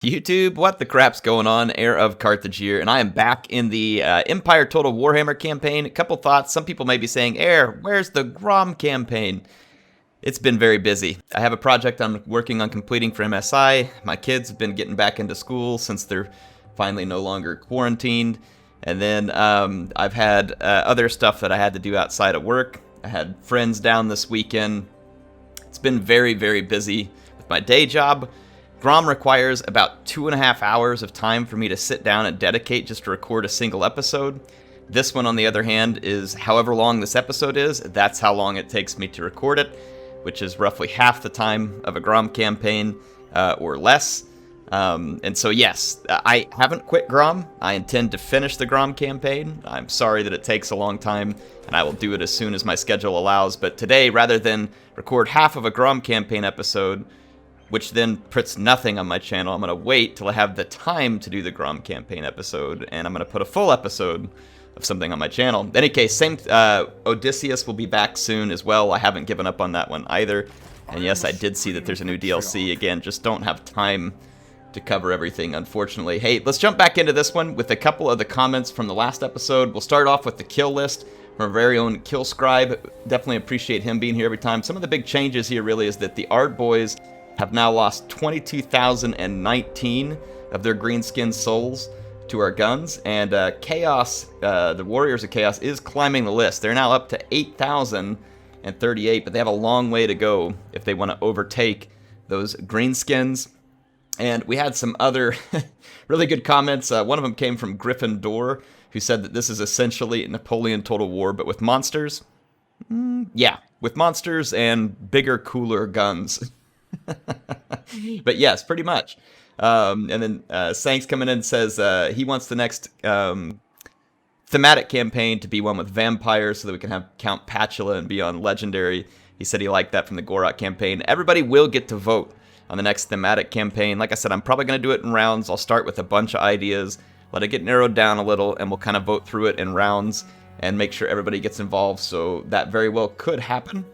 YouTube, what the crap's going on? HeirofCarthage here, and I am back in the Empire Total Warhammer campaign. A couple thoughts. Some people may be saying, where's the Grom campaign? It's been very busy. I have a project I'm working on completing for MSI. My kids have been getting back into school since they're finally no longer quarantined. And then I've had other stuff that I had to do outside of work. I had friends down this weekend. It's been very, very busy with my day job. Grom requires about 2.5 hours of time for me to sit down and dedicate just to record a single episode. This one, on the other hand, is however long this episode is, that's how long it takes me to record it, which is roughly half the time of a Grom campaign or less. And so yes, I haven't quit Grom. I intend to finish the Grom campaign. I'm sorry that it takes a long time, and I will do it as soon as my schedule allows. But today, rather than record half of a Grom campaign episode, which then puts nothing on my channel, I'm going to wait till I have the time to do the Grom campaign episode, and I'm going to put a full episode of something on my channel. In any case, Odysseus will be back soon as well. I haven't given up on that one either. And yes, I did see that there's a new DLC. Again, just don't have time to cover everything, unfortunately. Hey, let's jump back into this one with a couple of the comments from the last episode. We'll start off with the kill list from our very own Kill Scribe. Definitely appreciate him being here every time. Some of the big changes here really is that the Art Boys have now lost 22,019 of their Greenskin souls to our guns, and Chaos, the Warriors of Chaos, is climbing the list. They're now up to 8,038, but they have a long way to go if they want to overtake those Greenskins. And we had some other really good comments. One of them came from Gryffindor, who said that this is essentially Napoleon Total War, but with monsters. Yeah, with monsters and bigger, cooler guns. But yes, pretty much. And then Sank's coming in and says he wants the next thematic campaign to be one with vampires so that we can have Count Patula and be on Legendary. He said he liked that from the Gorok campaign. Everybody will get to vote on the next thematic campaign. Like I said, I'm probably going to do it in rounds. I'll start with a bunch of ideas, let it get narrowed down a little, and we'll kind of vote through it in rounds and make sure everybody gets involved. So that very well could happen.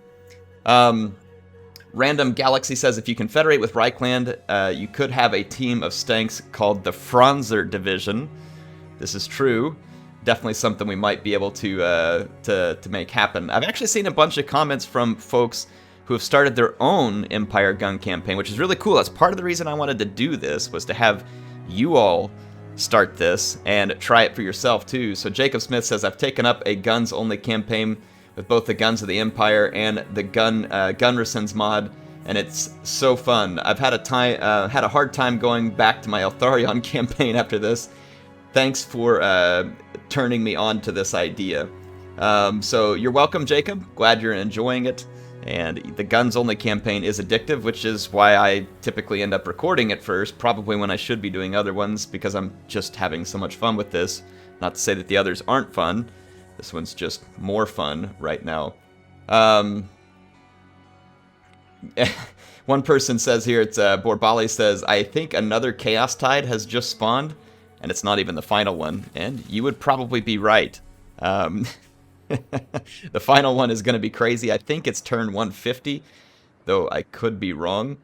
Random Galaxy says, if you confederate with Reichland, you could have a team of stanks called the Franzer Division. This is true. Definitely something we might be able to make happen. I've actually seen a bunch of comments from folks who have started their own Empire gun campaign, which is really cool. That's part of the reason I wanted to do this, was to have you all start this and try it for yourself too. So Jacob Smith says, I've taken up a guns-only campaign with both the Guns of the Empire and the GUNrisons mod, and it's so fun. I've had a hard time going back to my Eltharion campaign after this. Thanks for turning me on to this idea. So you're welcome, Jacob. Glad you're enjoying it. And the guns-only campaign is addictive, which is why I typically end up recording it first, probably when I should be doing other ones, because I'm just having so much fun with this. Not to say that the others aren't fun. This one's just more fun right now. One person says here, it's Borbali says, I think another Chaos Tide has just spawned, and it's not even the final one. And you would probably be right. The final one is going to be crazy. I think it's turn 150, though I could be wrong.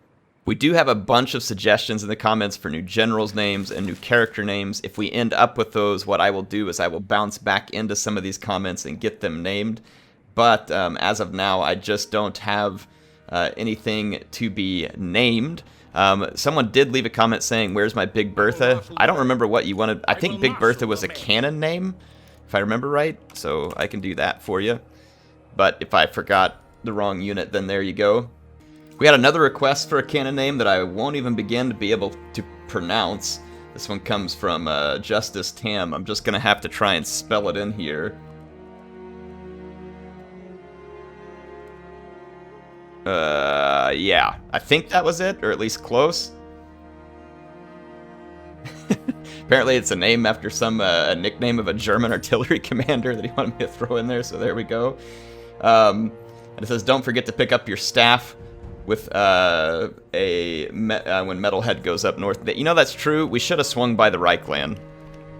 We do have a bunch of suggestions in the comments for new generals names and new character names. If we end up with those, what I will do is I will bounce back into some of these comments and get them named. But as of now, I just don't have anything to be named. Someone did leave a comment saying, where's my Big Bertha? I don't remember what you wanted. I think Big Bertha was a canon name, if I remember right. So I can do that for you. But if I forgot the wrong unit, then there you go. We had another request for a canon name that I won't even begin to be able to pronounce. This one comes from Justice Tam. I'm just going to have to try and spell it in here. Yeah, I think that was it, or at least close. Apparently it's a name after some a nickname of a German artillery commander that he wanted me to throw in there, so there we go. And it says, don't forget to pick up your staff with when Metalhead goes up north. You know, that's true. We should have swung by the Reichland.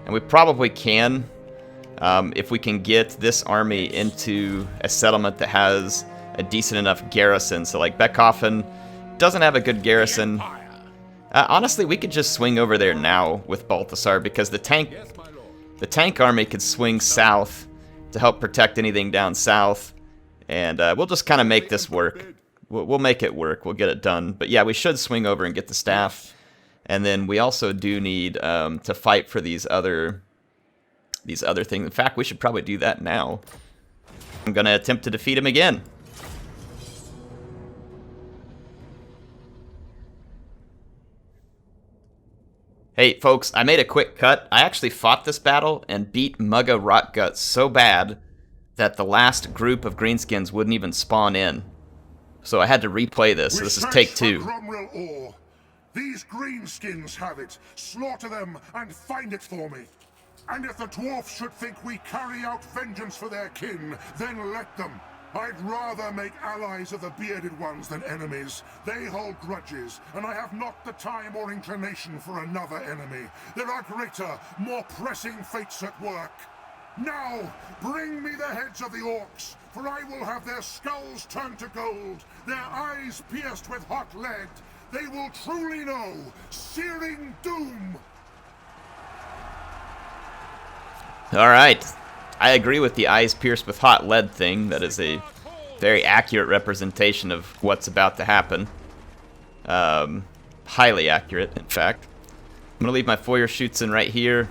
And we probably can, if we can get this army into a settlement that has a decent enough garrison. So, like, Beckhofen doesn't have a good garrison. Honestly, we could just swing over there now with Balthasar because the tank army could swing south to help protect anything down south, and we'll just kind of make this work. We'll make it work. We'll get it done. But yeah, we should swing over and get the staff, and then we also do need to fight for these other things. In fact, we should probably do that now. I'm gonna attempt to defeat him again. Hey, folks, I made a quick cut. I actually fought this battle and beat Mugga Rotgut so bad that the last group of Greenskins wouldn't even spawn in. So I had to replay this. So this is take 2. These Greenskins have it. Slaughter them and find it for me. And if the dwarfs should think we carry out vengeance for their kin, then let them. I'd rather make allies of the bearded ones than enemies. They hold grudges, and I have not the time or inclination for another enemy. There are greater, more pressing fates at work. Now, bring me the heads of the orcs, for I will have their skulls turned to gold, their eyes pierced with hot lead. They will truly know searing doom. All right. I agree with the eyes pierced with hot lead thing. That is a very accurate representation of what's about to happen. Highly accurate, in fact. I'm going to leave my foyer shoots in right here.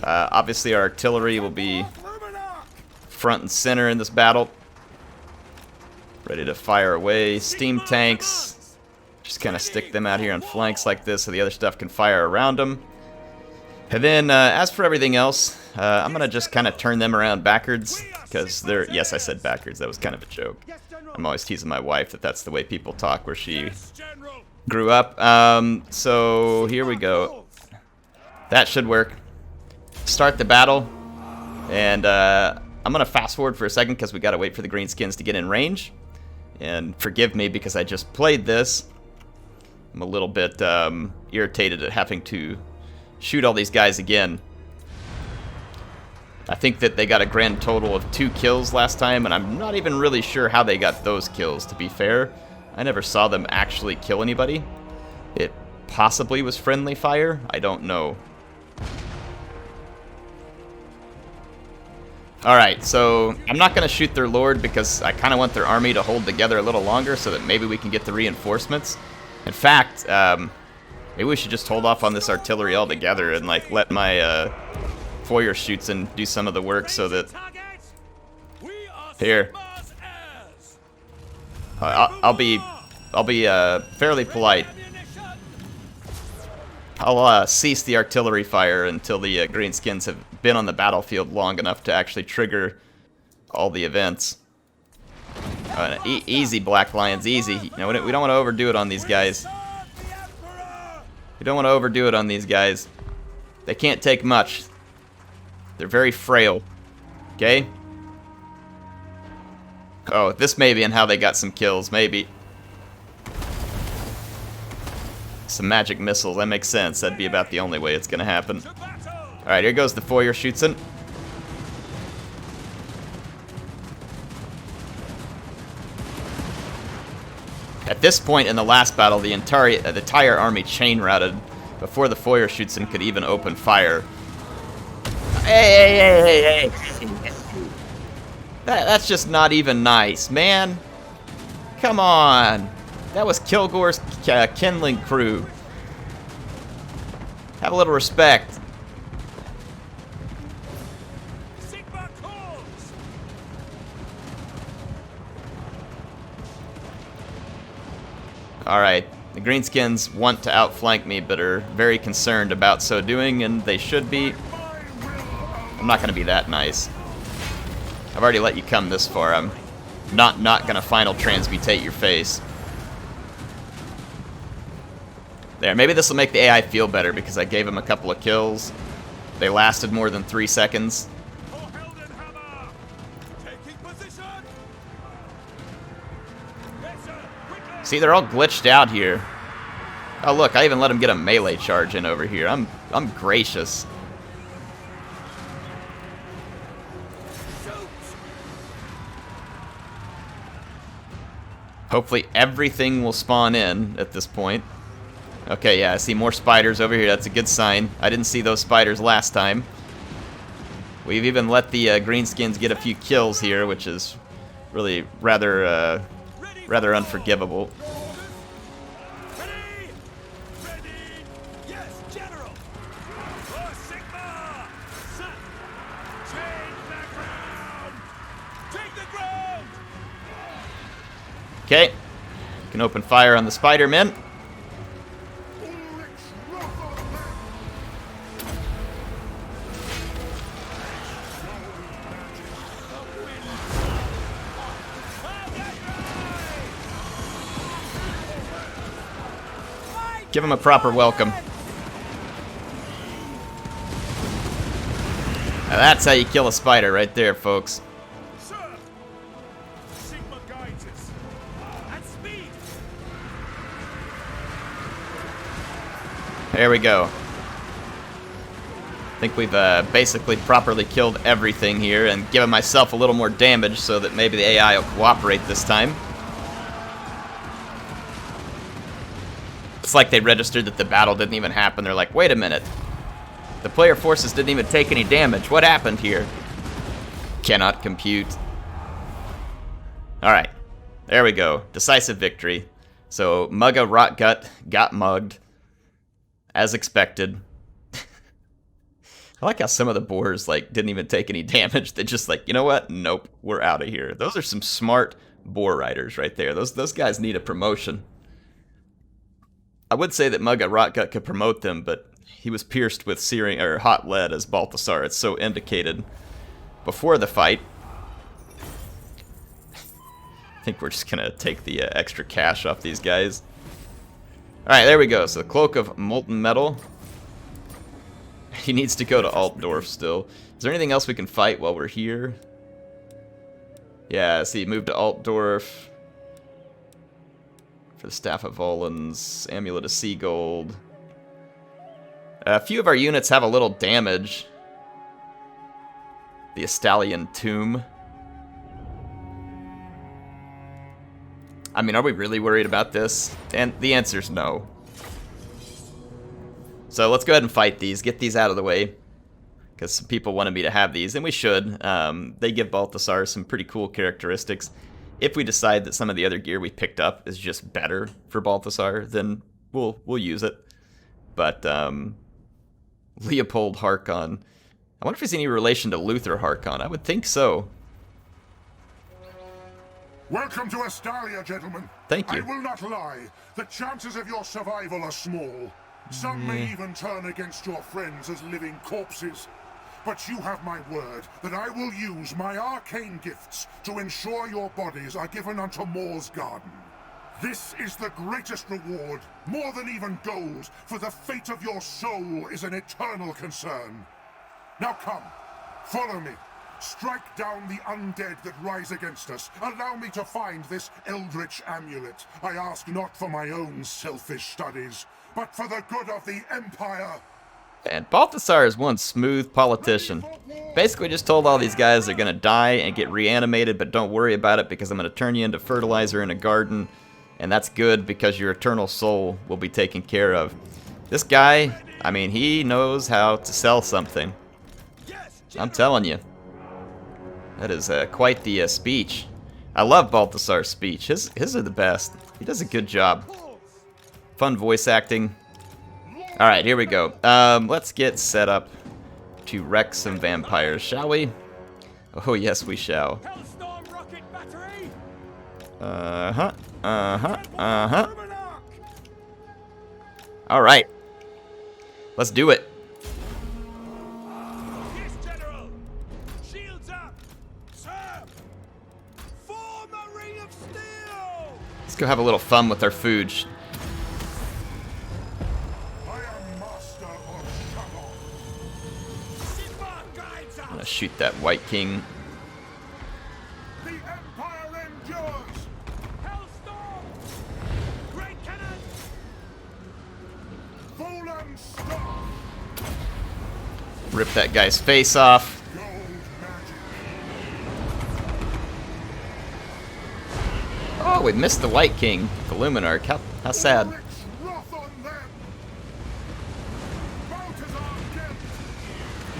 Obviously, our artillery will be front and center in this battle. Ready to fire away. Steam tanks. Just kind of stick them out here on flanks like this so the other stuff can fire around them. And then, as for everything else, I'm going to just kind of turn them around backwards, because they're... Yes, I said backwards. That was kind of a joke. I'm always teasing my wife that that's the way people talk where she grew up. So, here we go. That should work. Start the battle. And I'm going to fast forward for a second, because we got to wait for the Greenskins to get in range. And forgive me, because I just played this. I'm a little bit irritated at having to shoot all these guys again. I think that they got a grand total of 2 kills last time, and I'm not even really sure how they got those kills, to be fair. I never saw them actually kill anybody. It possibly was friendly fire. I don't know. Alright, so I'm not going to shoot their lord because I kind of want their army to hold together a little longer so that maybe we can get the reinforcements. In fact, maybe we should just hold off on this artillery altogether and like let my foyer shoots and do some of the work so that... Here. I'll be fairly polite. I'll cease the artillery fire until the Greenskins have been on the battlefield long enough to actually trigger all the events. Easy, Black Lions, easy. You know, we don't want to overdo it on these guys. We don't want to overdo it on these guys. They can't take much. They're very frail. Okay? Oh, this may be in how they got some kills, maybe. Some magic missiles, that makes sense. That'd be about the only way it's gonna happen. Alright, here goes the foyer shoots-in. At this point in the last battle, the entire army chain routed before the foyer shoots-in could even open fire. Hey! That's just not even nice, man. Come on. That was Kilgore's kindling crew. Have a little respect. Alright, the Greenskins want to outflank me, but are very concerned about so doing, and they should be. I'm not going to be that nice. I've already let you come this far. I'm not going to final transmutate your face. There, maybe this will make the AI feel better because I gave him a couple of kills. They lasted more than 3 seconds. See, they're all glitched out here. Oh, look, I even let him get a melee charge in over here. I'm gracious. Hopefully everything will spawn in at this point. Okay, yeah, I see more spiders over here. That's a good sign. I didn't see those spiders last time. We've even let the Greenskins get a few kills here, which is really rather unforgivable. Ready? Ready? Yes, General. For Sigma. Sun. Take the ground. Take the ground. Okay. You can open fire on the Spider-Men. Give him a proper welcome. Now that's how you kill a spider right there, folks. Sir. Sigma guides us. At speed. There we go. I think we've basically properly killed everything here and given myself a little more damage so that maybe the AI will cooperate this time. It's like they registered that the battle didn't even happen. They're like, wait a minute. The player forces didn't even take any damage. What happened here? Cannot compute. Alright. There we go. Decisive victory. So, Mugga Rotgut got mugged. As expected. I like how some of the boars, like, didn't even take any damage. They just like, you know what? Nope. We're out of here. Those are some smart boar riders right there. Those guys need a promotion. I would say that Mugga Rotgut could promote them, but he was pierced with searing or hot lead as Balthasar. It's so indicated before the fight. I think we're just gonna take the extra cash off these guys. Alright, there we go. So the Cloak of Molten Metal. He needs to go to Altdorf still. Is there anything else we can fight while we're here? Yeah, see, moved to Altdorf. For the Staff of Volan's, Amulet of Seagold. A few of our units have a little damage. The Estalian Tomb. I mean, are we really worried about this? And the answer's no. So let's go ahead and fight these, get these out of the way. Because some people wanted me to have these, and we should. They give Balthasar some pretty cool characteristics. If we decide that some of the other gear we picked up is just better for Balthasar, then we'll use it. But Leopold Harkon, I wonder if he's any relation to Luther Harkon. I would think so. Welcome to Estalia, gentlemen. Thank you. I will not lie. The chances of your survival are small. Some may even turn against your friends as living corpses. But you have my word that I will use my arcane gifts to ensure your bodies are given unto Mor's garden. This is the greatest reward, more than even gold, for the fate of your soul is an eternal concern. Now come, follow me. Strike down the undead that rise against us. Allow me to find this eldritch amulet. I ask not for my own selfish studies, but for the good of the Empire. And Balthasar is one smooth politician. Basically just told all these guys they're going to die and get reanimated, but don't worry about it because I'm going to turn you into fertilizer in a garden. And that's good because your eternal soul will be taken care of. This guy, I mean, he knows how to sell something. I'm telling you. That is quite the speech. I love Balthasar's speech. His are the best. He does a good job. Fun voice acting. Alright, here we go. Let's get set up to wreck some vampires, shall we? Oh, yes, we shall. Alright. Let's do it. Yes, General. Shields up. Sir. Form a ring of steel. Let's go have a little fun with our food. I'm gonna shoot that White King. The Empire endures! Hellstorm. Great cannon. Volan stop! Rip that guy's face off. Gold magic! Oh, we missed the White King, the Luminarch. How sad. Ulrich's wrath on them!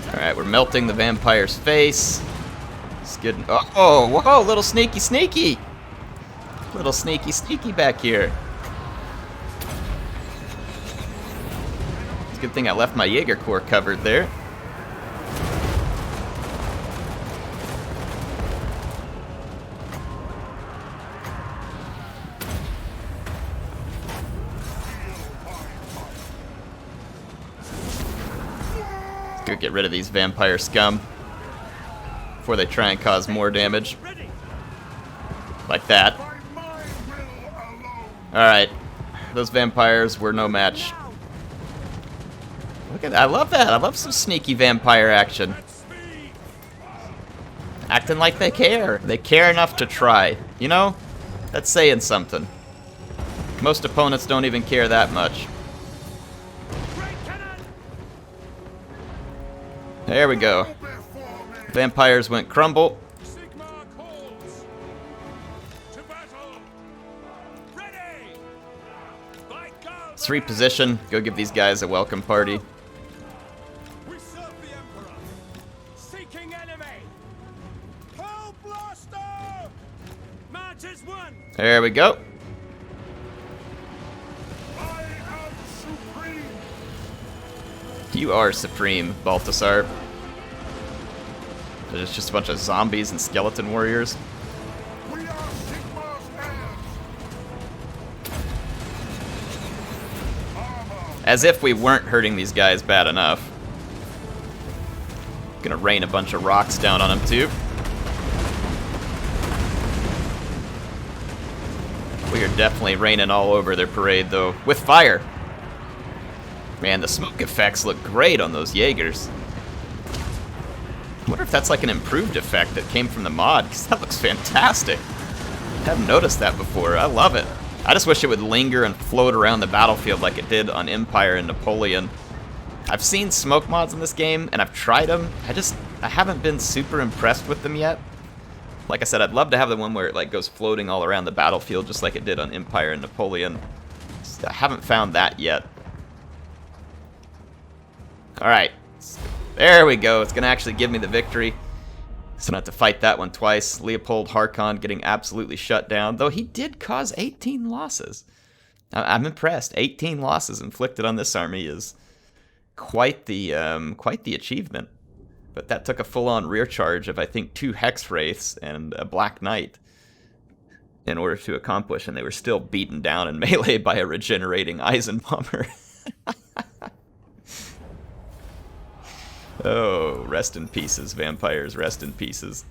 Alright, we're melting the vampire's face. It's good. Oh, whoa, little sneaky sneaky. Little sneaky sneaky back here. It's a good thing I left my Jaeger Corps covered there. Let's go get rid of these vampire scum before they try and cause more damage. Like that. Alright. Those vampires were no match. Look at that. I love that. I love some sneaky vampire action. Acting like they care. They care enough to try. You know? That's saying something. Most opponents don't even care that much. There we go. Vampires went crumble. Let's reposition. Go give these guys a welcome party. We serve the Emperor. Seeking enemy. Hull blaster. Marches one. There we go. I am supreme. You are supreme, Balthasar. There's just a bunch of zombies and skeleton warriors. We are Sigmar's heirs. Armor. As if we weren't hurting these guys bad enough. Gonna rain a bunch of rocks down on them too. We are definitely raining all over their parade though, with fire. Man, the smoke effects look great on those Jaegers. I wonder if that's like an improved effect that came from the mod, because that looks fantastic. I haven't noticed that before. I love it. I just wish it would linger and float around the battlefield like it did on Empire and Napoleon. I've seen smoke mods in this game, and I've tried them. I haven't been super impressed with them yet. Like I said, I'd love to have the one where it like goes floating all around the battlefield just like it did on Empire and Napoleon. I haven't found that yet. Alright. There we go. It's going to actually give me the victory. So I don't have to fight that one twice. Leopold Harkon getting absolutely shut down. Though he did cause 18 losses. I'm impressed. 18 losses inflicted on this army is quite the achievement. But that took a full-on rear charge of, I think, 2 Hex Wraiths and a Black Knight in order to accomplish. And they were still beaten down in melee by a regenerating Eisenbomber. Oh, rest in pieces, vampires, rest in pieces.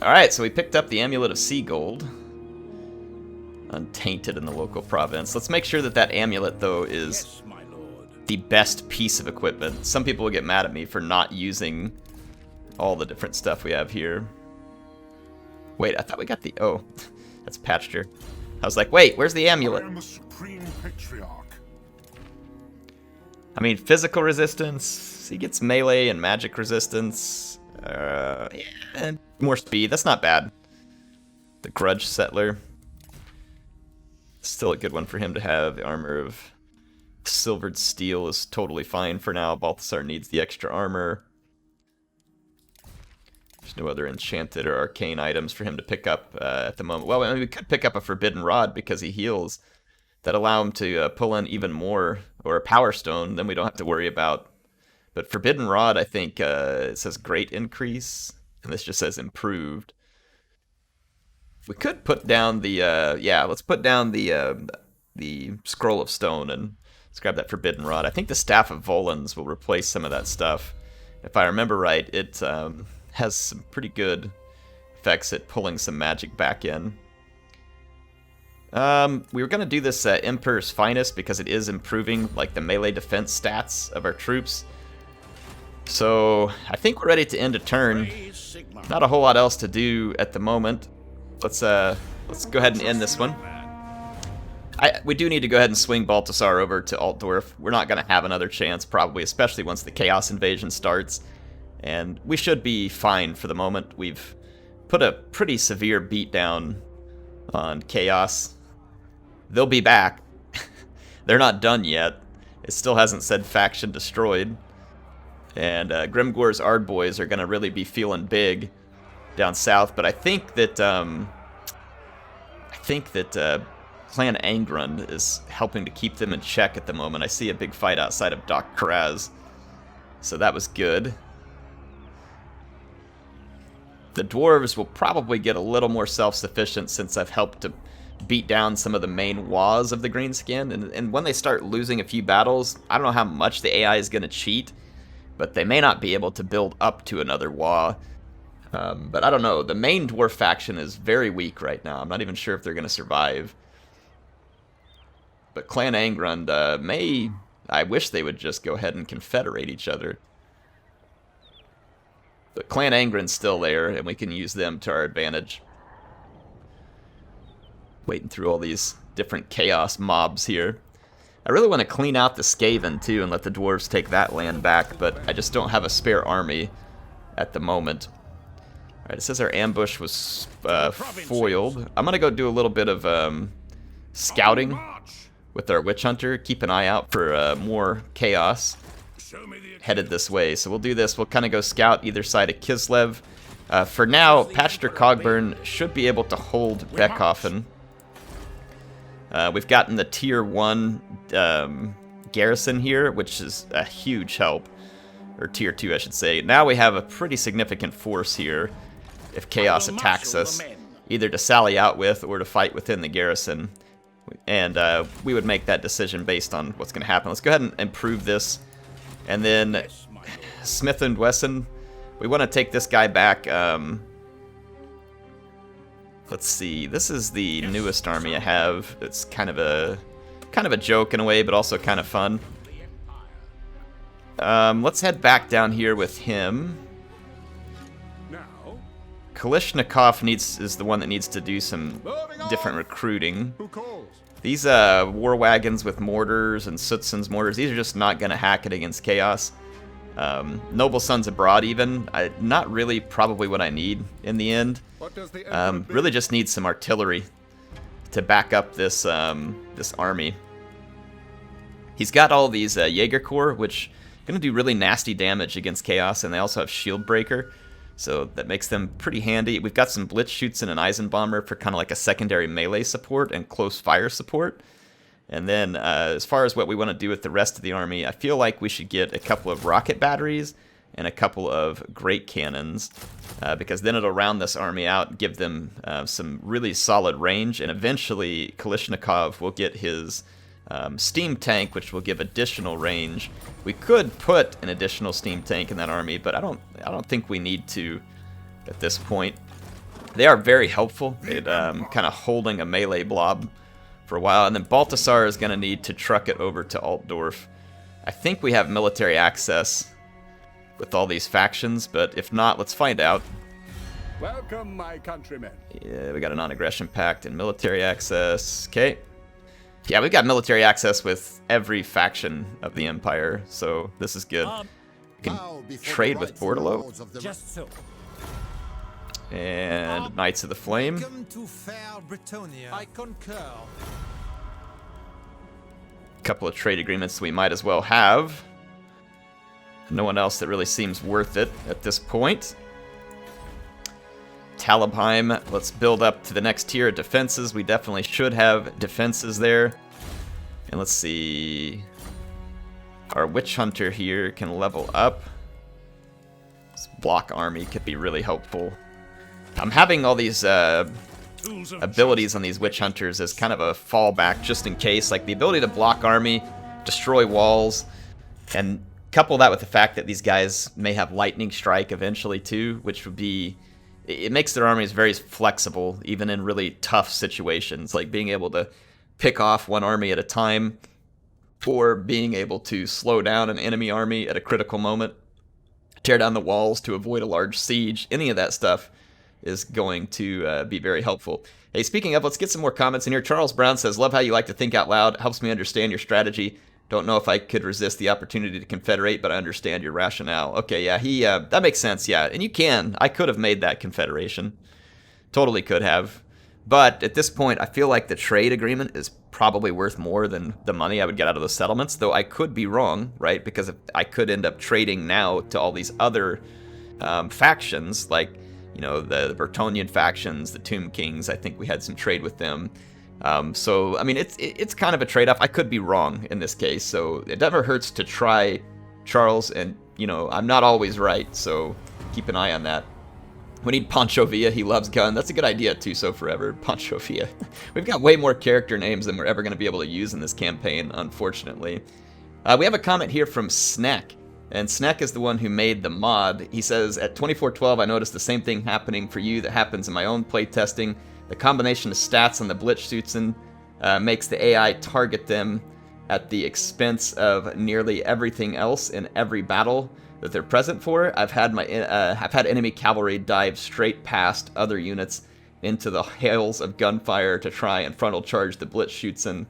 Alright, so we picked up the Amulet of Sea Gold. Untainted in the local province. Let's make sure that that amulet, though, is Yes, my lord. the best piece of equipment. Some people will get mad at me for not using all the different stuff we have here. Wait, I thought we got the... Oh, that's Patcher. I was like, wait, where's the amulet? I am the supreme patriarch. I mean, physical resistance, he gets melee and magic resistance, yeah, and more speed, that's not bad. The Grudge Settler, still a good one for him to have. The armor of silvered steel is totally fine for now. Balthasar needs the extra armor. There's no other enchanted or arcane items for him to pick up at the moment. Well, I mean, we could pick up a Forbidden Rod because he heals. That allow him to pull in even more, or a Power Stone, then we don't have to worry about. But Forbidden Rod, I think, it says great increase, and this just says improved. We could put down the, yeah, let's put down the Scroll of Stone, and let's grab that Forbidden Rod. I think the Staff of Volans will replace some of that stuff. If I remember right, it has some pretty good effects at pulling some magic back in. We were going to do this Emperor's Finest because it is improving like the melee defense stats of our troops. So I think we're ready to end a turn. Not a whole lot else to do at the moment. Let's go ahead and end this one. We do need to go ahead and swing Balthasar over to Altdorf. We're not going to have another chance probably, especially once the Chaos Invasion starts. And we should be fine for the moment. We've put a pretty severe beatdown on Chaos. They'll be back. They're not done yet. It still hasn't said faction destroyed. And Grimgor's Ardboys are going to really be feeling big down south. But I think that Clan Angrund is helping to keep them in check at the moment. I see a big fight outside of Doc Kraz. So that was good. The dwarves will probably get a little more self-sufficient since I've helped to beat down some of the main WAs of the Greenskin. And when they start losing a few battles, I don't know how much the AI is going to cheat, but they may not be able to build up to another WA. But I don't know. The main dwarf faction is very weak right now. I'm not even sure if they're going to survive. But Clan Angrund may... I wish they would just go ahead and confederate each other. But Clan Angrund's still there, and we can use them to our advantage. Waiting through all these different chaos mobs here. I really want to clean out the Skaven, too, and let the dwarves take that land back, but I just don't have a spare army at the moment. Alright, it says our ambush was foiled. I'm going to go do a little bit of scouting with our Witch Hunter. Keep an eye out for more chaos headed this way. So we'll do this. We'll kind of go scout either side of Kislev. For now, Patchter Cogburn should be able to hold Beckhofen. We've gotten the tier 1 garrison here, which is a huge help. Or tier 2, I should say. Now we have a pretty significant force here if chaos attacks us, either to sally out with or to fight within the garrison. And we would make that decision based on what's going to happen. Let's go ahead and improve this. And then Smith and Wesson, we want to take this guy back. Let's see. This is the newest army I have. It's kind of a joke in a way, but also kind of fun. Let's head back down here with him. Kalishnikov is the one that needs to do some different recruiting. These war wagons with mortars and Sutsun's mortars, these are just not going to hack it against chaos. Noble Sons Abroad even, not really probably what I need in the end. Really just need some artillery to back up this this army. He's got all these Jaeger Corps, which are going to do really nasty damage against chaos, and they also have Shield Breaker. So that makes them pretty handy. We've got some Blitz Shoots and an Eisenbomber for kind of like a secondary melee support and close fire support. And then as far as what we want to do with the rest of the army, I feel like we should get a couple of rocket batteries and a couple of great cannons, because then it'll round this army out and give them some really solid range. And eventually Kalishnikov will get his steam tank, which will give additional range. We could put an additional steam tank in that army, but I don't think we need to at this point. They are very helpful at kind of holding a melee blob for a while, and then Baltasar is going to need to truck it over to Altdorf. I think we have military access with all these factions, but if not, let's find out. Welcome, my countrymen. Yeah, we got a non-aggression pact and military access. Okay. Yeah, we've got military access with every faction of the Empire, so this is good. We can trade with Bordalo. Just so. And Knights of the Flame. Welcome to fair Britonia. I concur. Couple of trade agreements we might as well have. No one else that really seems worth it at this point. Talabheim, let's build up to the next tier of defenses. We definitely should have defenses there. And let's see. Our Witch Hunter here can level up. This block army could be really helpful. I'm having all these abilities on these Witch Hunters as kind of a fallback just in case. Like the ability to block army, destroy walls, and couple that with the fact that these guys may have Lightning Strike eventually too, which would be... It makes their armies very flexible, even in really tough situations, like being able to pick off one army at a time, or being able to slow down an enemy army at a critical moment, tear down the walls to avoid a large siege. Any of that stuff is going to be very helpful. Hey, speaking of, let's get some more comments in here. Charles Brown says, love how you like to think out loud. Helps me understand your strategy. Don't know if I could resist the opportunity to confederate, but I understand your rationale. Okay, yeah, that makes sense, yeah. And you can. I could have made that confederation. Totally could have. But at this point, I feel like the trade agreement is probably worth more than the money I would get out of those settlements, though I could be wrong, right? Because I could end up trading now to all these other factions, like, you know, the Bretonnian factions, the Tomb Kings. I think we had some trade with them. So, I mean, it's kind of a trade-off. I could be wrong in this case, so it never hurts to try, Charles, and, you know, I'm not always right, so keep an eye on that. We need Pancho Villa. He loves gun. That's a good idea, too, so forever. Pancho Villa. We've got way more character names than we're ever going to be able to use in this campaign, unfortunately. We have a comment here from Snek, and Snek is the one who made the mod. He says, at 2412, I noticed the same thing happening for you that happens in my own playtesting. The combination of stats on the Blitzschützen makes the AI target them at the expense of nearly everything else in every battle that they're present for. I've had enemy cavalry dive straight past other units into the hails of gunfire to try and frontal charge the Blitzschützen.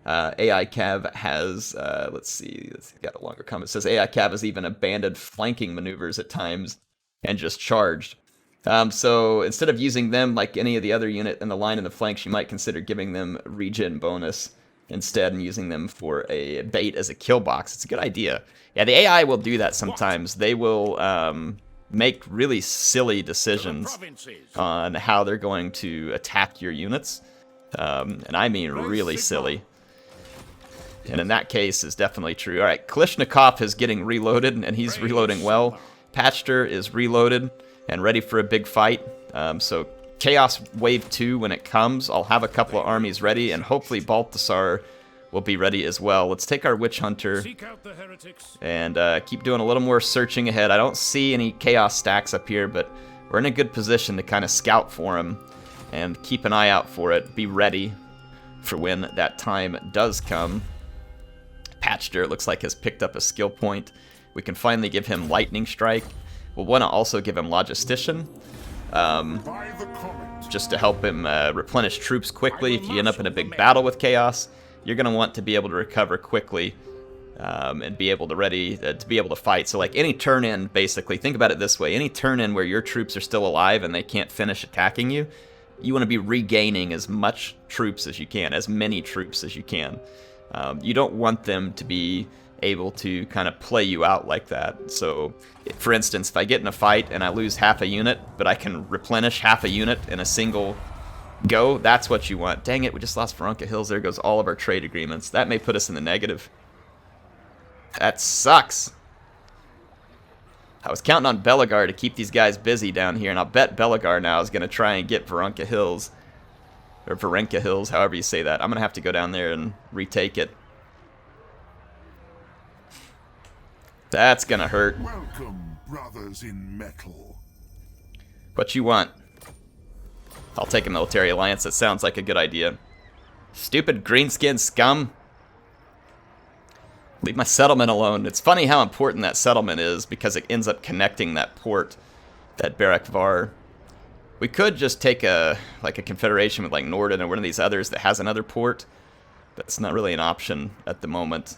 AI Cav has, let's see, it's got a longer comment. It says AI Cav has even abandoned flanking maneuvers at times and just charged. So instead of using them like any of the other unit in the line in the flanks, you might consider giving them regen bonus instead and using them for a bait as a kill box. It's a good idea. Yeah, the AI will do that sometimes. They will make really silly decisions on how they're going to attack your units. And I mean really silly. And in that case is definitely true. All right, Kalishnikov is getting reloaded, and he's reloading well. Patchter is reloaded and ready for a big fight. So Chaos Wave 2, when it comes, I'll have a couple of armies ready, and hopefully Balthasar will be ready as well. Let's take our Witch Hunter and keep doing a little more searching ahead. I don't see any Chaos stacks up here, but we're in a good position to kind of scout for him and keep an eye out for it. Be ready for when that time does come. Patchter, it looks like, has picked up a skill point. We can finally give him Lightning Strike. We'll want to also give him Logistician, just to help him replenish troops quickly. If you end up in a big battle with Chaos, you're going to want to be able to recover quickly and be able to fight. So like any turn-in, basically, think about it this way. Any turn-in where your troops are still alive and they can't finish attacking you, you want to be regaining as much troops as you can, as many troops as you can. You don't want them to be able to kind of play you out like that. So, for instance, if I get in a fight and I lose half a unit, but I can replenish half a unit in a single go, that's what you want. Dang it, we just lost Veronka Hills. There goes all of our trade agreements. That may put us in the negative. That sucks. I was counting on Belagar to keep these guys busy down here, and I'll bet Belagar now is going to try and get Veronka Hills. Or Varenka Hills, however you say that. I'm going to have to go down there and retake it. That's going to hurt. Welcome, brothers in metal. What you want? I'll take a military alliance. That sounds like a good idea. Stupid greenskin scum. Leave my settlement alone. It's funny how important that settlement is because it ends up connecting that port, that Barak Var. We could just take a confederation with like Norden or one of these others that has another port. That's not really an option at the moment.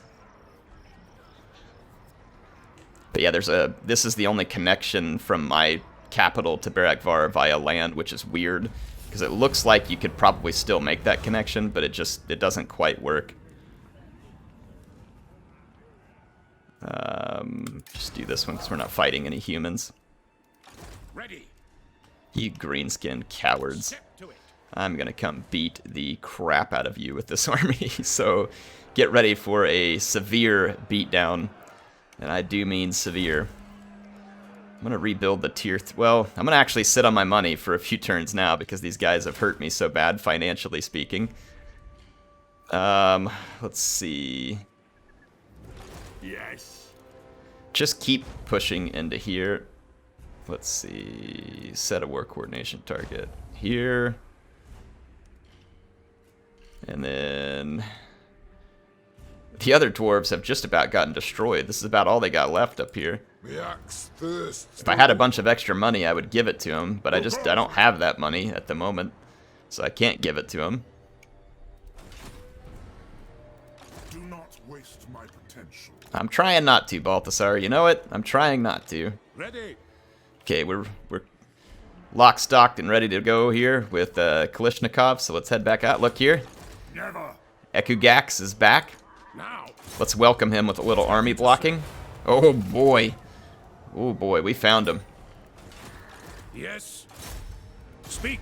But yeah, this is the only connection from my capital to Barak Var via land, which is weird because it looks like you could probably still make that connection, but it doesn't quite work. Just do this one because we're not fighting any humans. Ready. You greenskin cowards. I'm gonna come beat the crap out of you with this army, so get ready for a severe beatdown. And I do mean severe. I'm gonna rebuild the tier well, I'm gonna actually sit on my money for a few turns now because these guys have hurt me so bad, financially speaking. Let's see. Yes. Just keep pushing into here. Let's see. Set a war coordination target here. And then the other dwarves have just about gotten destroyed. This is about all they got left up here. If I had a bunch of extra money, I would give it to them, but I don't have that money at the moment, so I can't give it to them. Do not waste my potential. I'm trying not to, Balthasar. You know it? I'm trying not to. Ready. Okay, we're lock, stocked, and ready to go here with Kalishnikov, so let's head back out. Look here. Never. Ekugax is back. Now. Let's welcome him with a little army blocking. Oh boy. Oh boy, we found him. Yes. Speak.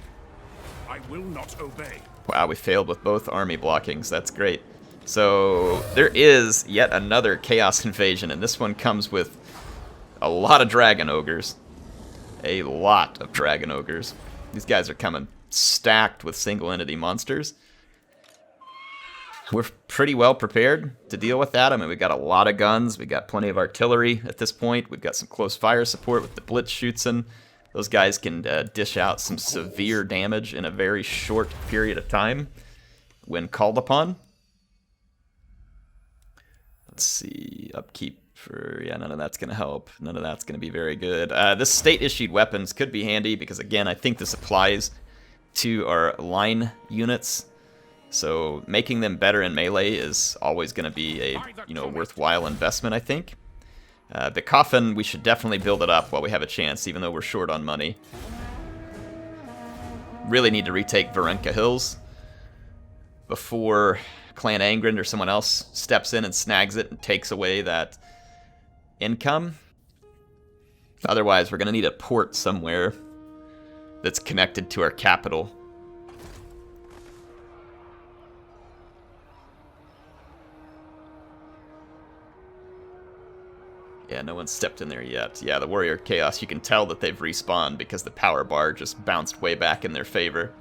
I will not obey. Wow, we failed with both army blockings. That's great. So there is yet another Chaos Invasion, and this one comes with a lot of Dragon Ogres. A lot of Dragon Ogres. These guys are coming stacked with single entity monsters. We're pretty well prepared to deal with that. I mean, we've got a lot of guns. We've got plenty of artillery at this point. We've got some close fire support with the Blitzschützen. Those guys can dish out some severe damage in a very short period of time when called upon. Let's see. Upkeep for... yeah, none of that's going to help. None of that's going to be very good. This state-issued weapons could be handy because, again, I think this applies to our line units. So making them better in melee is always going to be a worthwhile investment, I think. The coffin, we should definitely build it up while we have a chance, even though we're short on money. Really need to retake Varenka Hills before Clan Angren or someone else steps in and snags it and takes away that income. Otherwise, we're going to need a port somewhere that's connected to our capital. Yeah, no one's stepped in there yet. Yeah, the Warrior Chaos, you can tell that they've respawned because the power bar just bounced way back in their favor.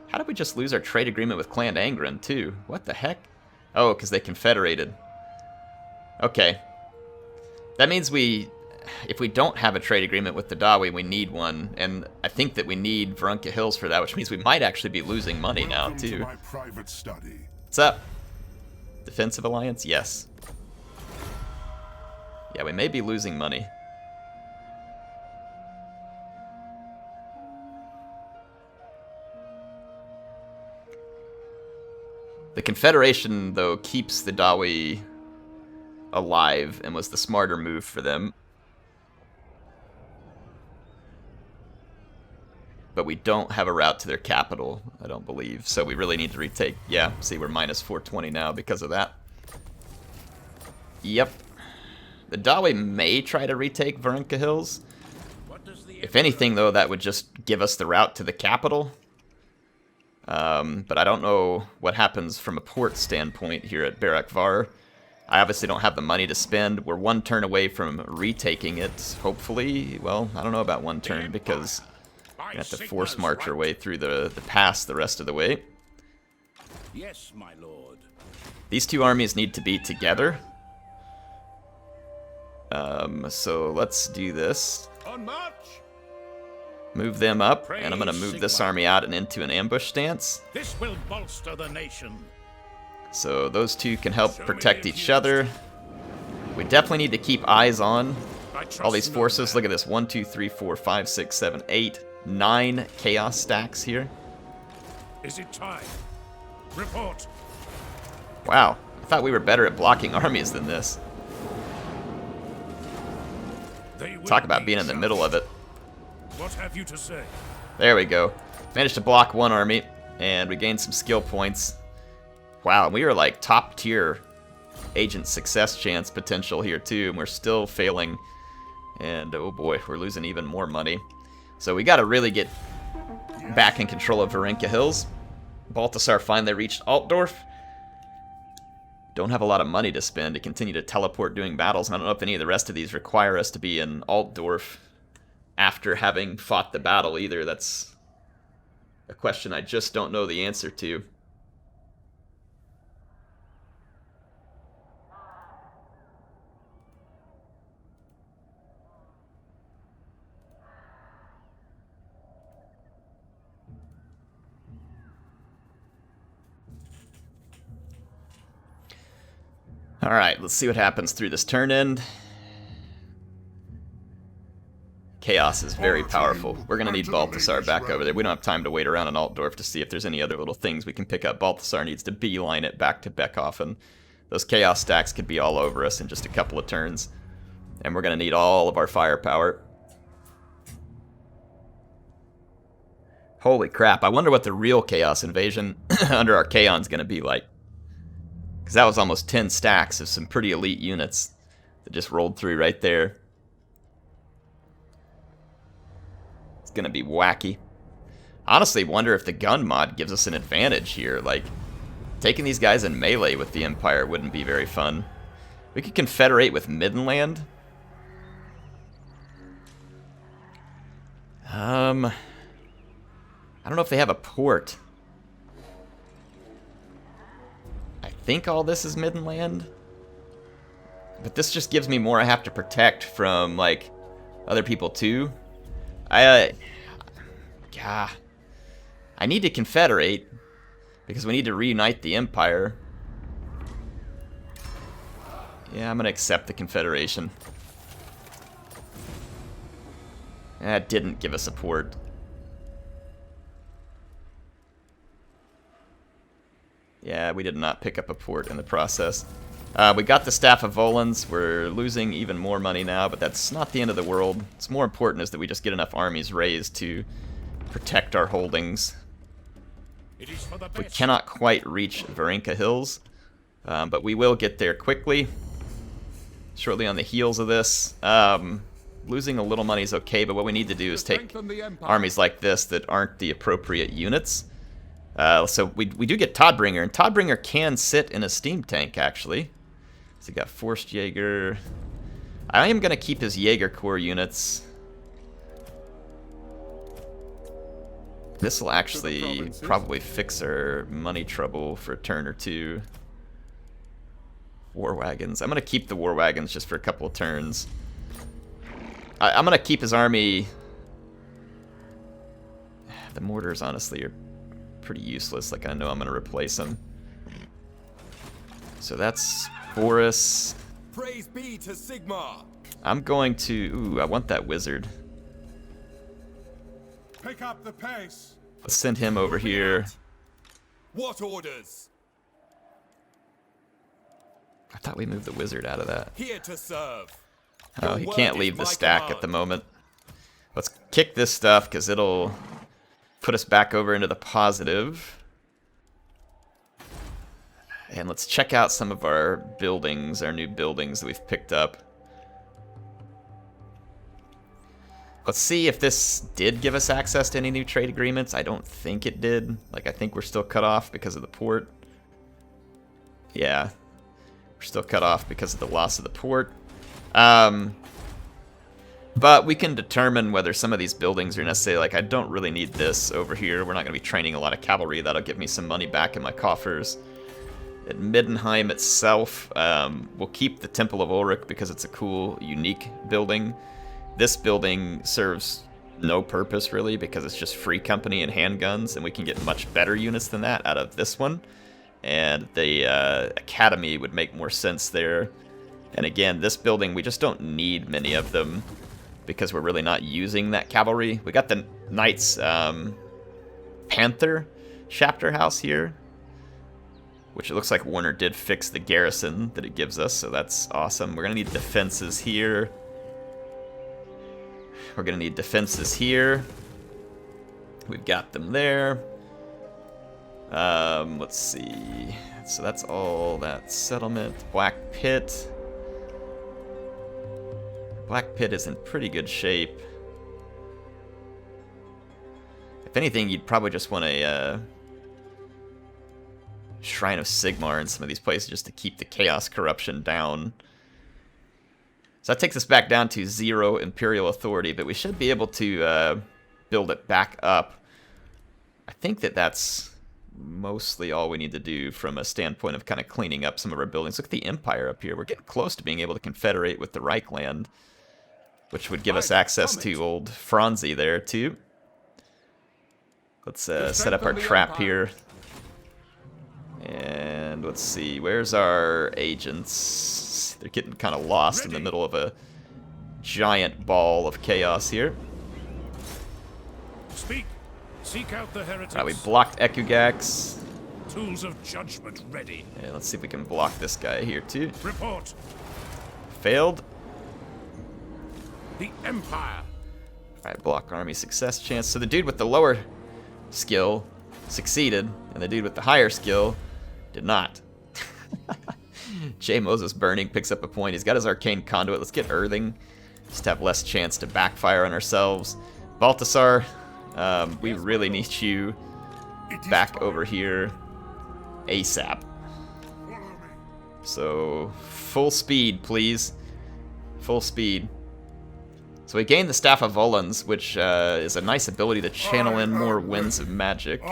How did we just lose our trade agreement with Clan Angren, too? What the heck? Oh, because they confederated. Okay. That means if we don't have a trade agreement with the Dawi, we need one. And I think that we need Varenka Hills for that, which means we might actually be losing money now, Welcome too. to my private study. What's up? Defensive Alliance? Yes. Yeah, we may be losing money. The Confederation, though, keeps the Dawi alive and was the smarter move for them. But we don't have a route to their capital, I don't believe. So we really need to retake. Yeah, see, we're minus 420 now because of that. Yep. The Dawi may try to retake Varenka Hills. If anything, though, that would just give us the route to the capital. But I don't know what happens from a port standpoint here at Barak Var. I obviously don't have the money to spend. We're one turn away from retaking it, hopefully. Well, I don't know about one turn because we have to force march our way through the pass the rest of the way. Yes, my lord. These two armies need to be together. So let's do this. On march. Move them up, and I'm going to move this army out and into an ambush stance. This will bolster the nation. So those two can help protect each other. We definitely need to keep eyes on all these forces. Look at this. 1, 2, 3, 4, 5, 6, 7, 8, 9 chaos stacks here. Is it time? Report. Wow. I thought we were better at blocking armies than this. Talk about being in the middle of it. What have you to say? There we go. Managed to block one army, and we gained some skill points. Wow, we are like top tier agent success chance potential here too, and we're still failing. And oh boy, we're losing even more money. So we got to really get back in control of Varenka Hills. Balthasar finally reached Altdorf. Don't have a lot of money to spend to continue to teleport doing battles. And I don't know if any of the rest of these require us to be in Altdorf after having fought the battle either. That's a question I just don't know the answer to. Alright, let's see what happens through this turn end. Chaos is very powerful. We're going to need Balthasar back over there. We don't have time to wait around in Altdorf to see if there's any other little things we can pick up. Balthasar needs to beeline it back to Beckhofen. Those Chaos stacks could be all over us in just a couple of turns. And we're going to need all of our firepower. Holy crap, I wonder what the real Chaos Invasion under Archaon's going to be like. Because that was almost 10 stacks of some pretty elite units that just rolled through right there. It's going to be wacky. Honestly, wonder if the gun mod gives us an advantage here. Like, taking these guys in melee with the Empire wouldn't be very fun. We could confederate with Middenland. I don't know if they have a port. I think all this is Middenland. But this just gives me more I have to protect from, like, other people too. I need to confederate because we need to reunite the Empire. Yeah, I'm gonna accept the confederation. That didn't give us support. Yeah, we did not pick up a port in the process. We got the Staff of Volans. We're losing even more money now, but that's not the end of the world. What's more important is that we just get enough armies raised to protect our holdings. It is for the We best. cannot quite reach Varenka Hills, but we will get there quickly. Shortly on the heels of this. Losing a little money is okay, but what we need to do is take armies like this that aren't the appropriate units. So we do get Todbringer, and Todbringer can sit in a steam tank, actually. So we got Forced Jaeger. I am going to keep his Jaeger Corps units. This will actually probably fix our money trouble for a turn or two. War Wagons. I'm going to keep the War Wagons just for a couple of turns. I'm going to keep his army. The mortars, honestly, are pretty useless. Like, I know I'm going to replace them. So that's Boris. Praise be to Sigmar. I'm going to... Ooh, I want that wizard. Pick up the pace. Let's send him over here. What orders? I thought we moved the wizard out of that. Here to serve. Oh, he Your can't word leave is the my stack at command. the moment. Let's kick this stuff, because it'll put us back over into the positive. And let's check out some of our buildings, our new buildings that we've picked up. Let's see if this did give us access to any new trade agreements. I don't think it did. Like, I think we're still cut off because of the port. Yeah. We're still cut off because of the loss of the port. But we can determine whether some of these buildings are necessarily, like, I don't really need this over here. We're not going to be training a lot of cavalry. That'll give me some money back in my coffers. At Middenheim itself, we'll keep the Temple of Ulrich because it's a cool, unique building. This building serves no purpose, really, because it's just free company and handguns, and we can get much better units than that out of this one. And the Academy would make more sense there. And again, this building, we just don't need many of them because we're really not using that cavalry. We got the Knights Panther chapter house here, which it looks like Warner did fix the garrison that it gives us, so that's awesome. We're going to need defenses here. We're going to need defenses here. We've got them there. Let's see. So that's all that settlement. Black Pit. Black Pit is in pretty good shape. If anything, you'd probably just want a Shrine of Sigmar in some of these places just to keep the chaos corruption down. So that takes us back down to 0 Imperial Authority, but we should be able to build it back up. I think that that's mostly all we need to do from a standpoint of kind of cleaning up some of our buildings. Look at the Empire up here. We're getting close to being able to confederate with the Reichland, which would give us access to old Franzi there, too. Let's set up our trap here. And let's see, where's our agents? They're getting kind of lost in the middle of a giant ball of chaos here. Speak. Seek out the heretics. Alright, we blocked Ekugax. Tools of judgment ready. And let's see if we can block this guy here too. Report. Failed. The Empire. Alright, block army success chance. So the dude with the lower skill succeeded, and the dude with the higher skill did not. J. Moses Burning picks up a point. He's got his Arcane Conduit. Let's get Earthing. Just to have less chance to backfire on ourselves. Balthasar, we really need you back over here ASAP. So, full speed, please. Full speed. So we gained the Staff of Volans, which is a nice ability to channel in more winds of magic.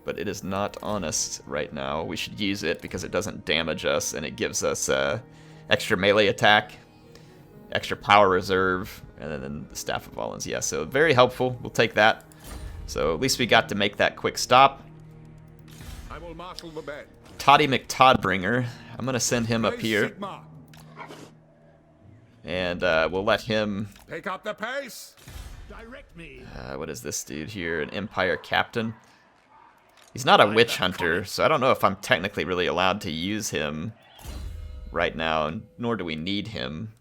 But it is not on us right now. We should use it because it doesn't damage us, and it gives us extra melee attack, extra power reserve, and then the Staff of Volans. Yeah, so very helpful. We'll take that. So at least we got to make that quick stop. I will marshal the men. Toddy McToddbringer. I'm going to send him up here. Sigmar. And we'll let him... Pick up the pace. Direct me. what is this dude here? An Empire Captain. He's not a witch hunter, so I don't know if I'm technically really allowed to use him right now, and nor do we need him.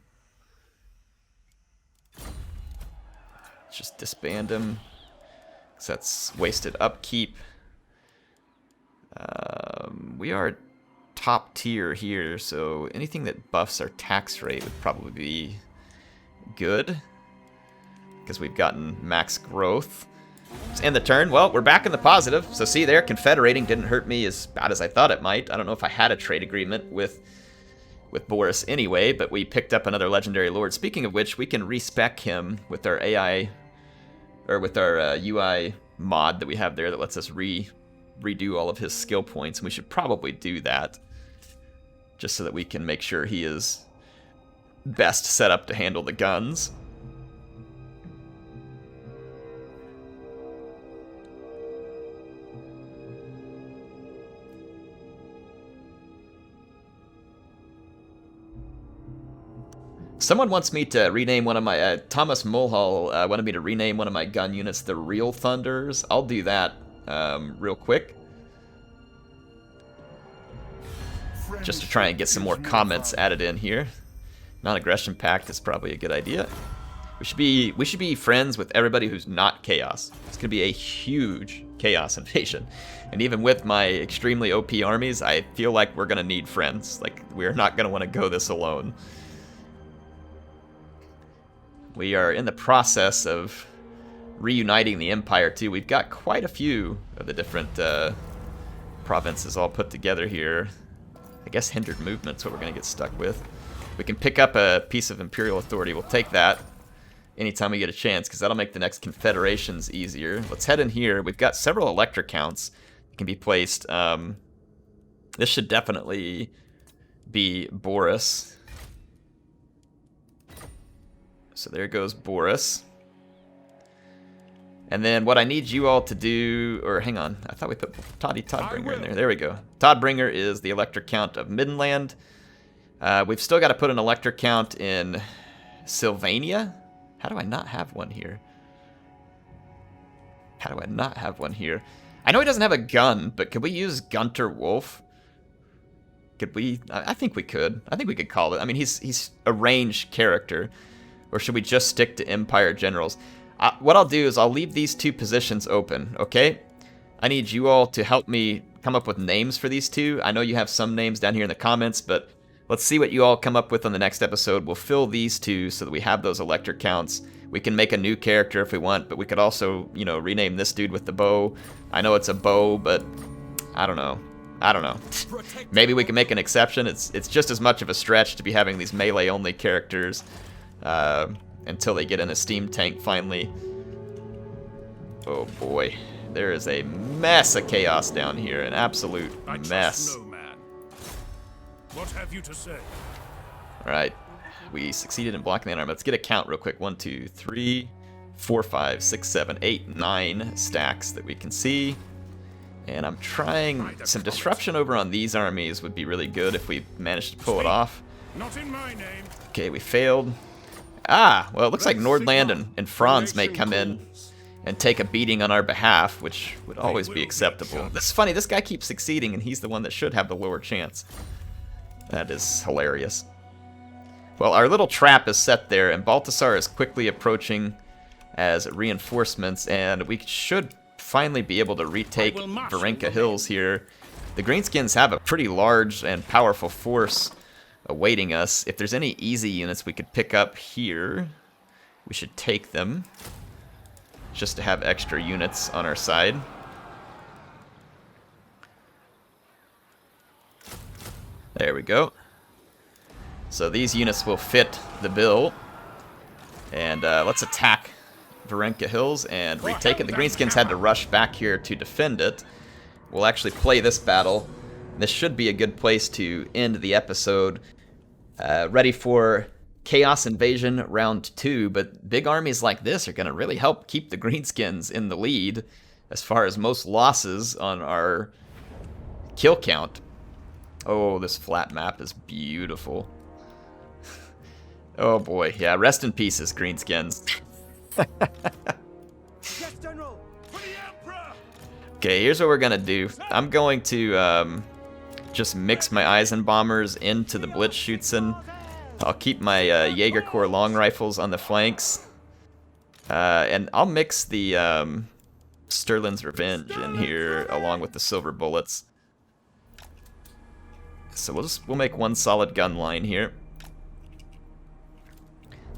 Let's just disband him, because that's wasted upkeep. We are top tier here, so anything that buffs our tax rate would probably be good, because we've gotten max growth. In the turn, well, we're back in the positive. So see there, Confederating didn't hurt me as bad as I thought it might. I don't know if I had a trade agreement with Boris anyway, but we picked up another Legendary Lord. Speaking of which, we can respec him with our AI, or with our UI mod that we have there that lets us redo all of his skill points, and we should probably do that just so that we can make sure he is best set up to handle the guns. Someone wants me to rename one of my, Thomas Mulhall wanted me to rename one of my gun units the Real Thunders. I'll do that real quick. Just to try and get some more comments added in here. Non-aggression pact is probably a good idea. We should be friends with everybody who's not Chaos. It's gonna be a huge Chaos invasion. And even with my extremely OP armies, I feel like we're gonna need friends. Like, we're not gonna want to go this alone. We are in the process of reuniting the Empire, too. We've got quite a few of the different provinces all put together here. I guess hindered movement's what we're going to get stuck with. We can pick up a piece of Imperial authority. We'll take that anytime we get a chance, because that'll make the next confederations easier. Let's head in here. We've got several elector counts that can be placed. This should definitely be Boris. So there goes Boris. And then what I need you all to do, or hang on, I thought we put Toddbringer in there. There we go. Toddbringer is the elector count of Middenland. We've still got to put an elector count in Sylvania. How do I not have one here? How do I not have one here? I know he doesn't have a gun, but could we use Gunter Wolf? Could we? I think we could. I think we could call it. I mean, he's a ranged character. Or should we just stick to Empire Generals? What I'll do is I'll leave these two positions open, okay? I need you all to help me come up with names for these two. I know you have some names down here in the comments, but let's see what you all come up with on the next episode. We'll fill these two so that we have those elector counts. We can make a new character if we want, but we could also, you know, rename this dude with the bow. I know it's a bow, but I don't know. I don't know. Maybe we can make an exception. It's just as much of a stretch to be having these melee-only characters. Until they get in a steam tank finally. Oh boy, there is a mess of chaos down here, an absolute mess. No man. What have you to say? All right, we succeeded in blocking the armor. Let's get a count real quick. 1, 2, 3, 4, 5, 6, 7, 8, 9 stacks that we can see. And I'm trying some disruption over on these armies would be really good if we managed to pull it off. Not in my name. Okay, we failed. Ah, well, it looks like Nordland and Franz may come in and take a beating on our behalf, which would always be acceptable. That's funny, this guy keeps succeeding, and he's the one that should have the lower chance. That is hilarious. Well, our little trap is set there, and Balthasar is quickly approaching as reinforcements, and we should finally be able to retake Varenka Hills here. The Greenskins have a pretty large and powerful force awaiting us. If there's any easy units we could pick up here, we should take them, just to have extra units on our side. There we go. So these units will fit the bill. And let's attack Varenka Hills and retake it. The Greenskins had to rush back here to defend it. We'll actually play this battle. This should be a good place to end the episode. Ready for Chaos Invasion Round 2, but big armies like this are going to really help keep the Greenskins in the lead as far as most losses on our kill count. Oh, this flat map is beautiful. Oh boy, yeah, rest in pieces, Greenskins. Yes, General! For the Emperor! Okay, here's what we're gonna do. I'm going to just mix my Eisenbombers into the Blitzschützen. I'll keep my Jägerkorps long rifles on the flanks. And I'll mix the Stirland's Revenge in here along with the Silver Bullets. So we'll make one solid gun line here.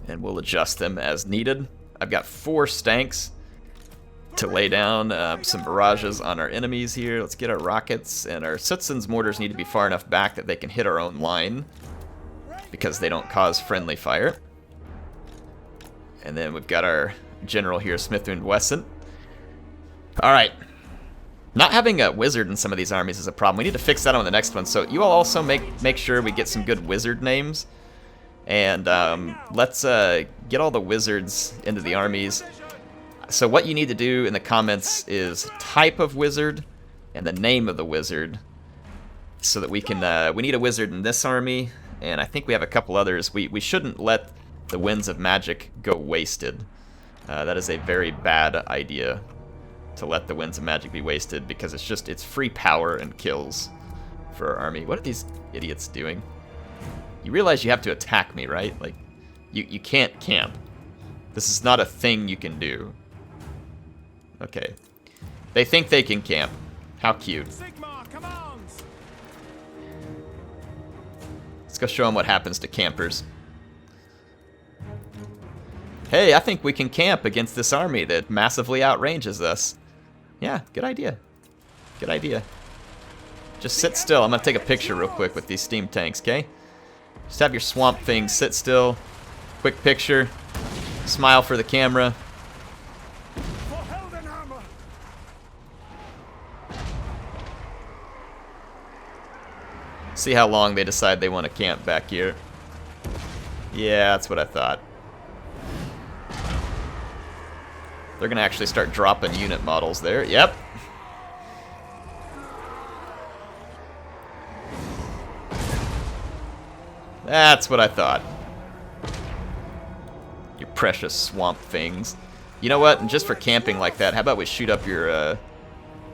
And we'll adjust them as needed. I've got 4 stanks to lay down some barrages on our enemies here. Let's get our rockets, and our Sutzen's mortars need to be far enough back that they can hit our own line because they don't cause friendly fire. And then we've got our general here, Smith and Wesson. Alright. Not having a wizard in some of these armies is a problem. We need to fix that on the next one. So you all also make sure we get some good wizard names. And let's get all the wizards into the armies. So what you need to do in the comments is type of wizard and the name of the wizard, so that we can. We need a wizard in this army, and I think we have a couple others. We shouldn't let the Winds of Magic go wasted. That is a very bad idea, to let the Winds of Magic be wasted, because it's free power and kills for our army. What are these idiots doing? You realize you have to attack me, right? Like, you can't camp. This is not a thing you can do. Okay. They think they can camp. How cute. Sigma, commands! Let's go show them what happens to campers. Hey, I think we can camp against this army that massively outranges us. Yeah, good idea. Good idea. Just sit still. I'm going to take a picture real quick with these steam tanks, okay? Just have your swamp thing sit still. Quick picture. Smile for the camera. For Heldenhammer! See how long they decide they want to camp back here. Yeah, that's what I thought. They're going to actually start dropping unit models there. Yep. That's what I thought. You precious swamp things. You know what? And just for camping like that, how about we shoot up your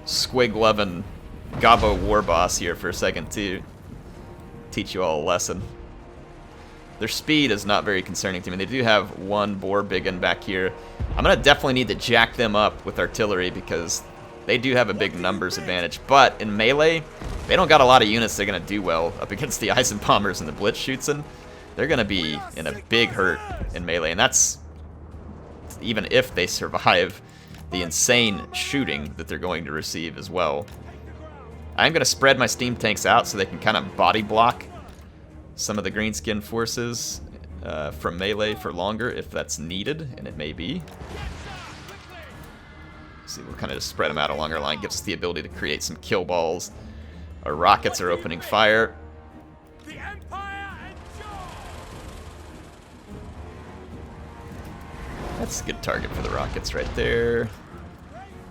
squig-loving Gobbo war boss here for a second too. Teach you all a lesson. Their speed is not very concerning to me. They do have one boar biggin back here. I'm going to definitely need to jack them up with artillery because they do have a big numbers advantage. But in melee, they don't got a lot of units they're going to do well up against the Eisenbombers and the Blitzschützen. They're going to be in a big hurt in melee. And that's even if they survive the insane shooting that they're going to receive as well. I'm going to spread my steam tanks out so they can kind of body block some of the greenskin forces from melee for longer if that's needed, and it may be. See, we'll kind of just spread them out along our line. Gives us the ability to create some kill balls. Our rockets are opening fire. The Empire endure! That's a good target for the rockets right there.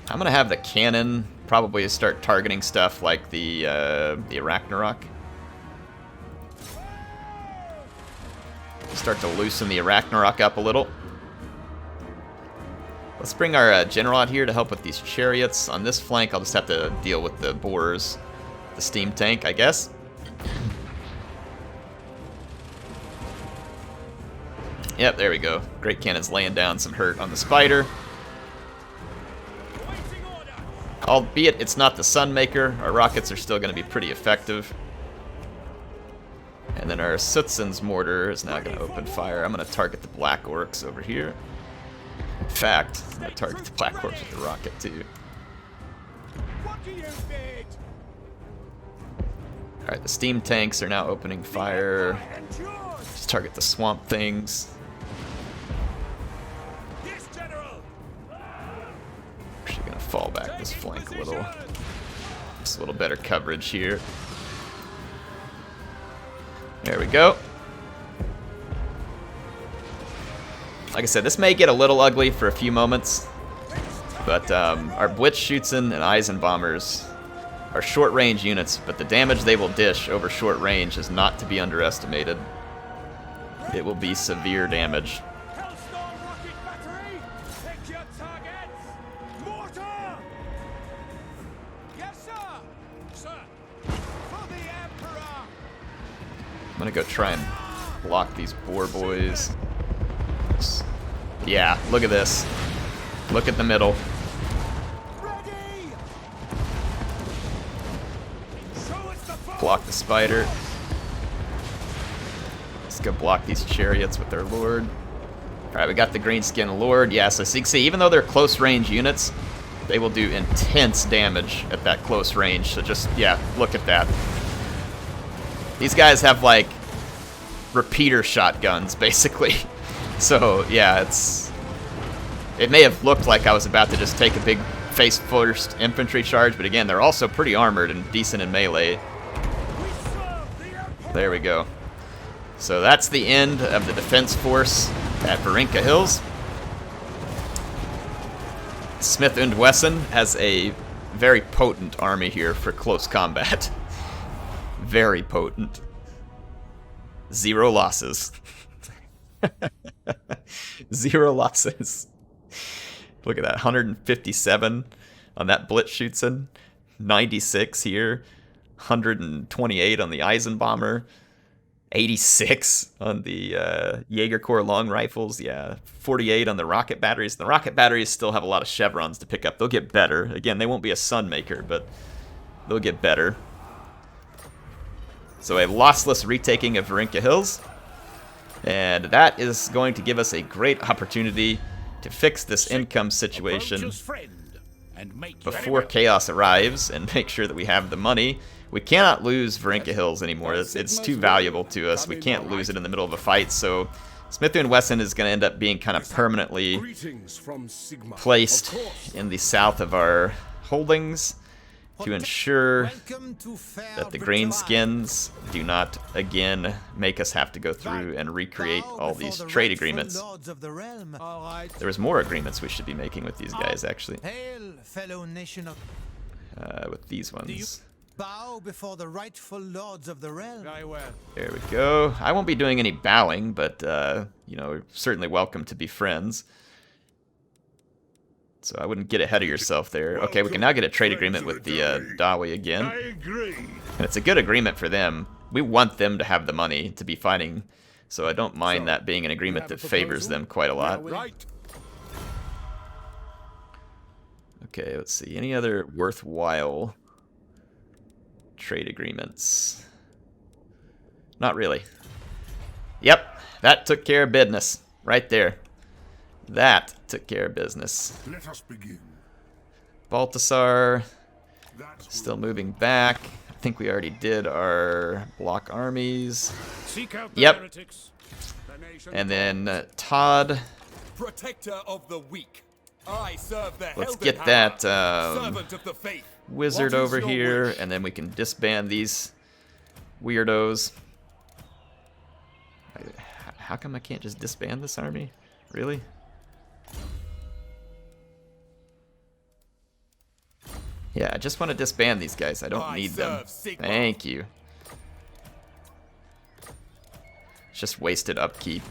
I'm gonna have the cannon probably start targeting stuff like the Arachnarok. Start to loosen the Arachnarok up a little. Let's bring our general out here to help with these chariots. On this flank, I'll just have to deal with the boars, the steam tank, I guess. Yep, there we go. Great Cannon's laying down some hurt on the spider. Waiting order! Albeit it's not the Sunmaker, our rockets are still going to be pretty effective. And then our Sootsen's mortar is now going to open fire. I'm going to target the Black Orcs over here. In fact, I'm going to target the Black Orcs with the rocket too. What do you bid? Alright, the steam tanks are now opening fire. Endure. Just target the swamp things. Yes, General. Actually going to fall back this flank a little. Just a little better coverage here. There we go. Like I said, this may get a little ugly for a few moments, but our Blitzschützen and Eisenbombers are short-range units, but the damage they will dish over short range is not to be underestimated. It will be severe damage. Hellstorm rocket battery. Pick your targets. Mortar. Yes, sir. Sir. For the Emperor. I'm gonna go try and block these boar boys. Yeah, look at this. Look at the middle. Ready. Show us the foe. Block the spider. Let's go block these chariots with their lord. Alright, we got the Greenskin Lord. Yeah, so you can see, even though they're close range units, they will do intense damage at that close range. So just, yeah, look at that. These guys have, like, repeater shotguns, basically. So, yeah, it may have looked like I was about to just take a big face-first infantry charge, but again, they're also pretty armored and decent in melee. There we go. So that's the end of the defense force at Varinka Hills. Smith & Wesson has a very potent army here for close combat. Very potent. 0 losses. 0 losses. Look at that, 157 on that Blitzschützen, 96 here, 128 on the Eisenbomber, 86 on the Jaeger Corps long rifles, yeah, 48 on the rocket batteries. The rocket batteries still have a lot of chevrons to pick up. They'll get better. Again, they won't be a Sunmaker, but they'll get better. So a lossless retaking of Varinka Hills. And that is going to give us a great opportunity to fix this income situation before chaos arrives and make sure that we have the money. We cannot lose Varinka Hills anymore. It's too valuable to us. We can't lose it in the middle of a fight. So Smith & Wesson is going to end up being kind of permanently placed in the south of our holdings to ensure that the Greenskins do not again make us have to go through and recreate all these trade agreements. There was more agreements we should be making with these guys, actually. With these ones. Bow before the rightful lords of the realm. Very well. There we go. I won't be doing any bowing, but you know, certainly welcome to be friends. So I wouldn't get ahead of yourself there. Okay, we can now get a trade agreement with the Dawi again. I agree. And it's a good agreement for them. We want them to have the money to be fighting, so I don't mind that being an agreement that favors them quite a lot. Right. Okay, let's see. Any other worthwhile trade agreements? Not really. Yep, that took care of business right there. That took care of business. Let us begin. Baltasar, That's still moving back. I think we already did our block armies. Seek out the Yep. heretics. The nation And then Todd, Protector of the weak. I serve the let's Heldenhammer, get that servant of the faith. wizard What is over your here, wish? and then we can disband these weirdos. How come I can't just disband this army? Really? Yeah, I just want to disband these guys. I don't I need them. serve Sigmar. Thank you. It's just wasted upkeep.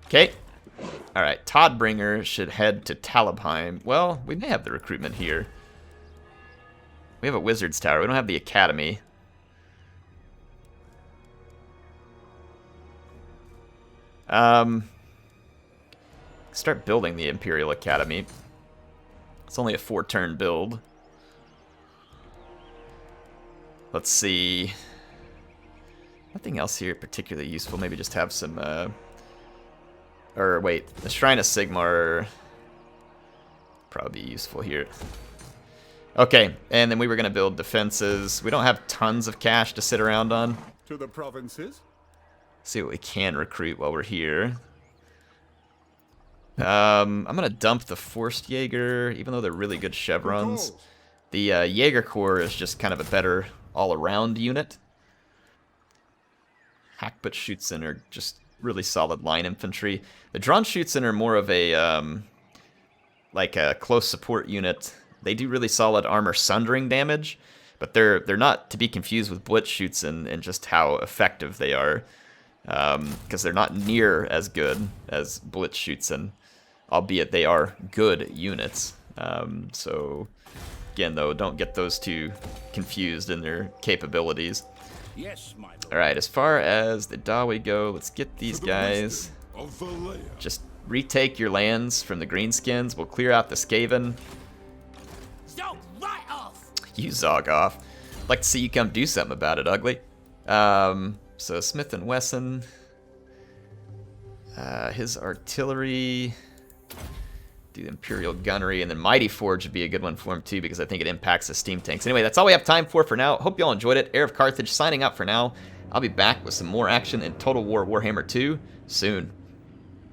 Okay. Alright, Toddbringer should head to Talabheim. Well, we may have the recruitment here. We have a Wizard's Tower. We don't have the Academy. Start building the Imperial Academy. It's only a 4-turn build. Let's see. Nothing else here particularly useful. Maybe just have some, or wait, the Shrine of Sigmar probably be useful here. Okay, and then we were going to build defenses. We don't have tons of cash to sit around on. To the provinces. See what we can recruit while we're here. I'm going to dump the Forced Jaeger, even though they're really good chevrons. The Jaeger Corps is just kind of a better all-around unit. Hackbutt Schutzen are just really solid line infantry. The Drawn Schutzen are more of a, like a close support unit. They do really solid armor sundering damage, but they're not to be confused with Blitz Schutzen and just how effective they are. Because they're not near as good as Blitz Schutzen, albeit they are good units. So, again, though, don't get those two confused in their capabilities. Yes, my lord. Alright, as far as the Dawi go, let's get these guys. Just retake your lands from the Greenskins. We'll clear out the Skaven. So right off. You zog off. I'd like to see you come do something about it, ugly. So Smith and Wesson. His artillery. Do the Imperial Gunnery, and then Mighty Forge would be a good one for him too, because I think it impacts the steam tanks. Anyway, that's all we have time for now. Hope you all enjoyed it. Heir of Carthage signing out for now. I'll be back with some more action in Total War Warhammer 2 soon.